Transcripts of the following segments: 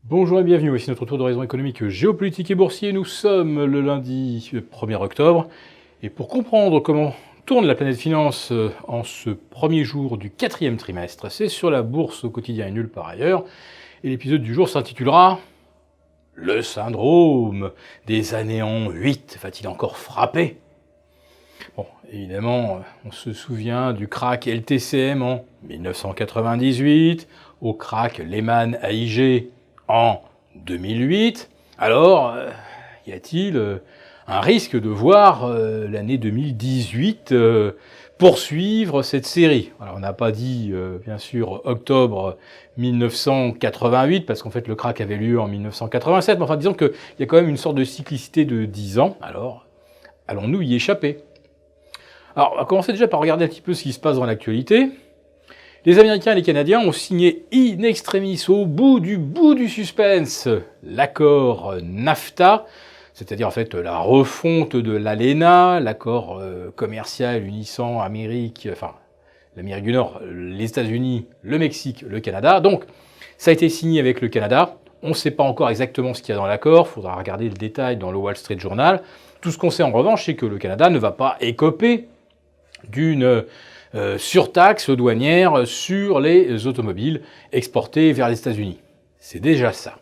Bonjour et bienvenue, voici notre tour d'horizon économique, géopolitique et boursier. Nous sommes le lundi 1er octobre et pour comprendre comment tourne la planète finance en ce premier jour du 4e trimestre, c'est sur la bourse au quotidien et nulle part ailleurs. Et l'épisode du jour s'intitulera « Le syndrome des années en 8 va-t-il encore frapper ?» Bon, évidemment, on se souvient du krach LTCM en 1998, au krach Lehman AIG en 2008. Alors, y a-t-il un risque de voir l'année 2018 poursuivre cette série? Alors, on n'a pas dit, bien sûr, octobre 1988, parce qu'en fait, le krach avait lieu en 1987, mais enfin, disons qu'il y a quand même une sorte de cyclicité de 10 ans. Alors, allons-nous y échapper? Alors, on va commencer déjà par regarder un petit peu ce qui se passe dans l'actualité. Les Américains et les Canadiens ont signé in extremis, au bout du suspense, l'accord NAFTA, c'est-à-dire en fait la refonte de l'ALENA, l'accord commercial unissant l'Amérique du Nord, les États-Unis, le Mexique, le Canada. Donc, ça a été signé avec le Canada. On ne sait pas encore exactement ce qu'il y a dans l'accord, il faudra regarder le détail dans le Wall Street Journal. Tout ce qu'on sait en revanche, c'est que le Canada ne va pas écoper d'une surtaxe douanière sur les automobiles exportées vers les États-Unis. C'est déjà ça.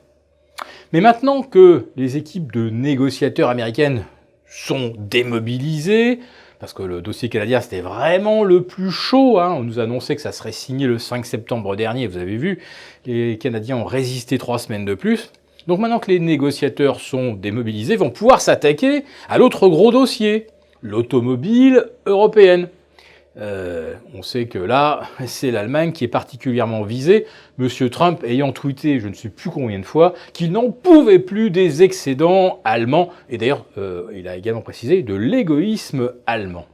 Mais maintenant que les équipes de négociateurs américaines sont démobilisées, parce que le dossier canadien c'était vraiment le plus chaud, on nous annonçait que ça serait signé le 5 septembre dernier, vous avez vu, les Canadiens ont résisté 3 semaines de plus. Donc maintenant que les négociateurs sont démobilisés, ils vont pouvoir s'attaquer à l'autre gros dossier, l'automobile européenne. On sait que là, c'est l'Allemagne qui est particulièrement visée, Monsieur Trump ayant tweeté, je ne sais plus combien de fois, qu'il n'en pouvait plus des excédents allemands, et d'ailleurs, il a également précisé, de l'égoïsme allemand.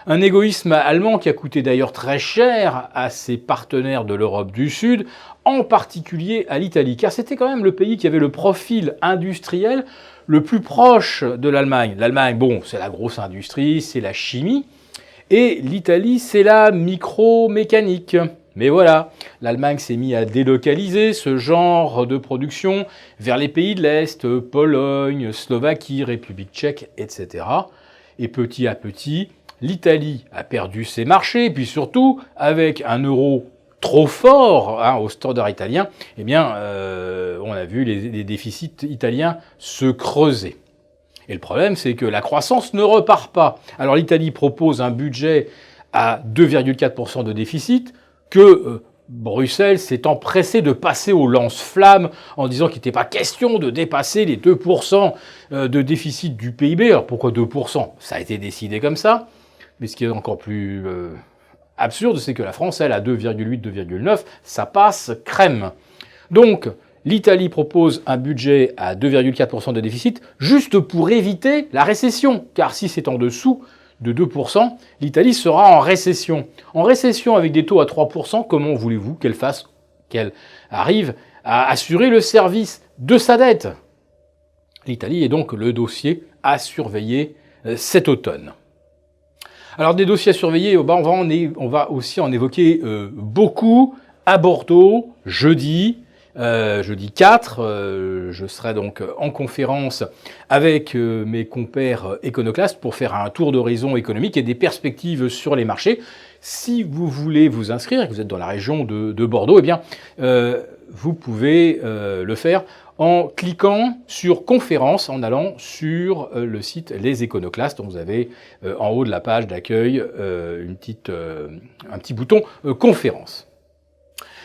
Un égoïsme allemand qui a coûté d'ailleurs très cher à ses partenaires de l'Europe du Sud, en particulier à l'Italie, car c'était quand même le pays qui avait le profil industriel le plus proche de l'Allemagne. L'Allemagne, bon, c'est la grosse industrie, c'est la chimie, et l'Italie, c'est la micromécanique. Mais voilà, l'Allemagne s'est mise à délocaliser ce genre de production vers les pays de l'Est, Pologne, Slovaquie, République tchèque, etc. Et petit à petit, l'Italie a perdu ses marchés, et puis surtout, avec un euro trop fort au standard italien, eh bien, on a vu les déficits italiens se creuser. Et le problème, c'est que la croissance ne repart pas. Alors l'Italie propose un budget à 2,4% de déficit que Bruxelles s'est empressé de passer au lance-flammes en disant qu'il n'était pas question de dépasser les 2% de déficit du PIB. Alors pourquoi 2%? Ça a été décidé comme ça. Mais ce qui est encore plus absurde, c'est que la France, elle, à 2,8, 2,9, ça passe crème. Donc, l'Italie propose un budget à 2,4% de déficit juste pour éviter la récession. Car si c'est en dessous de 2%, l'Italie sera en récession. En récession avec des taux à 3%, comment voulez-vous qu'elle arrive à assurer le service de sa dette? L'Italie est donc le dossier à surveiller cet automne. Alors des dossiers à surveiller, on va aussi en évoquer beaucoup à Bordeaux, jeudi 4, je serai donc en conférence avec mes compères Econoclast pour faire un tour d'horizon économique et des perspectives sur les marchés. Si vous voulez vous inscrire et que vous êtes dans la région de Bordeaux, eh bien, vous pouvez le faire en cliquant sur conférence, en allant sur le site Les Econoclastes, dont vous avez en haut de la page d'accueil un petit bouton conférence.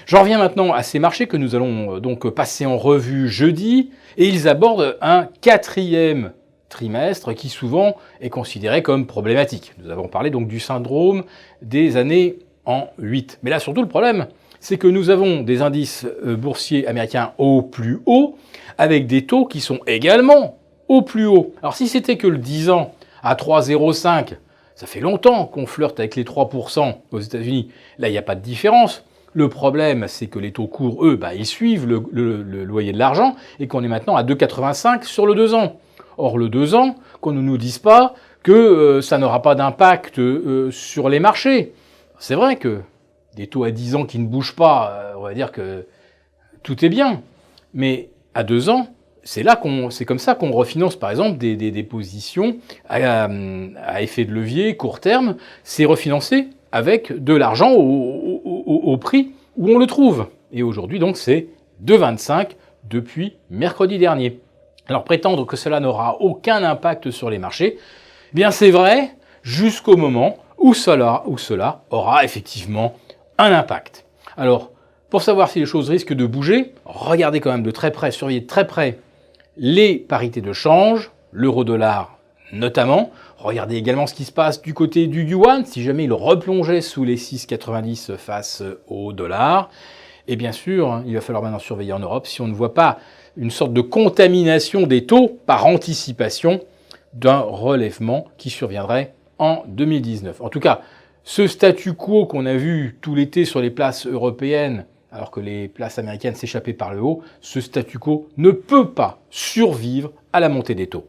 J'en reviens maintenant à ces marchés que nous allons donc passer en revue jeudi, et ils abordent un 4e trimestre qui souvent est considéré comme problématique. Nous avons parlé donc du syndrome des années en 8. Mais là surtout le problème, c'est que nous avons des indices boursiers américains au plus haut, avec des taux qui sont également au plus haut. Alors si c'était que le 10 ans à 3,05, ça fait longtemps qu'on flirte avec les 3% aux États-Unis. Là, il n'y a pas de différence. Le problème, c'est que les taux courts, eux, ils suivent le loyer de l'argent et qu'on est maintenant à 2,85 sur le 2 ans. Or, le 2 ans, qu'on ne nous dise pas que ça n'aura pas d'impact sur les marchés. C'est vrai que des taux à 10 ans qui ne bougent pas, on va dire que tout est bien. Mais à 2 ans, c'est comme ça qu'on refinance par exemple des positions à effet de levier court terme. C'est refinancé avec de l'argent au prix où on le trouve. Et aujourd'hui donc c'est 2,25 depuis mercredi dernier. Alors prétendre que cela n'aura aucun impact sur les marchés, eh bien c'est vrai jusqu'au moment où cela aura effectivement un impact. Alors pour savoir si les choses risquent de bouger, regardez quand même de très près, surveillez de très près les parités de change, l'euro-dollar notamment. Regardez également ce qui se passe du côté du yuan, si jamais il replongeait sous les 6,90 face au dollar. Et bien sûr, il va falloir maintenant surveiller en Europe si on ne voit pas une sorte de contamination des taux par anticipation d'un relèvement qui surviendrait en 2019. En tout cas, ce statu quo qu'on a vu tout l'été sur les places européennes, alors que les places américaines s'échappaient par le haut, ce statu quo ne peut pas survivre à la montée des taux.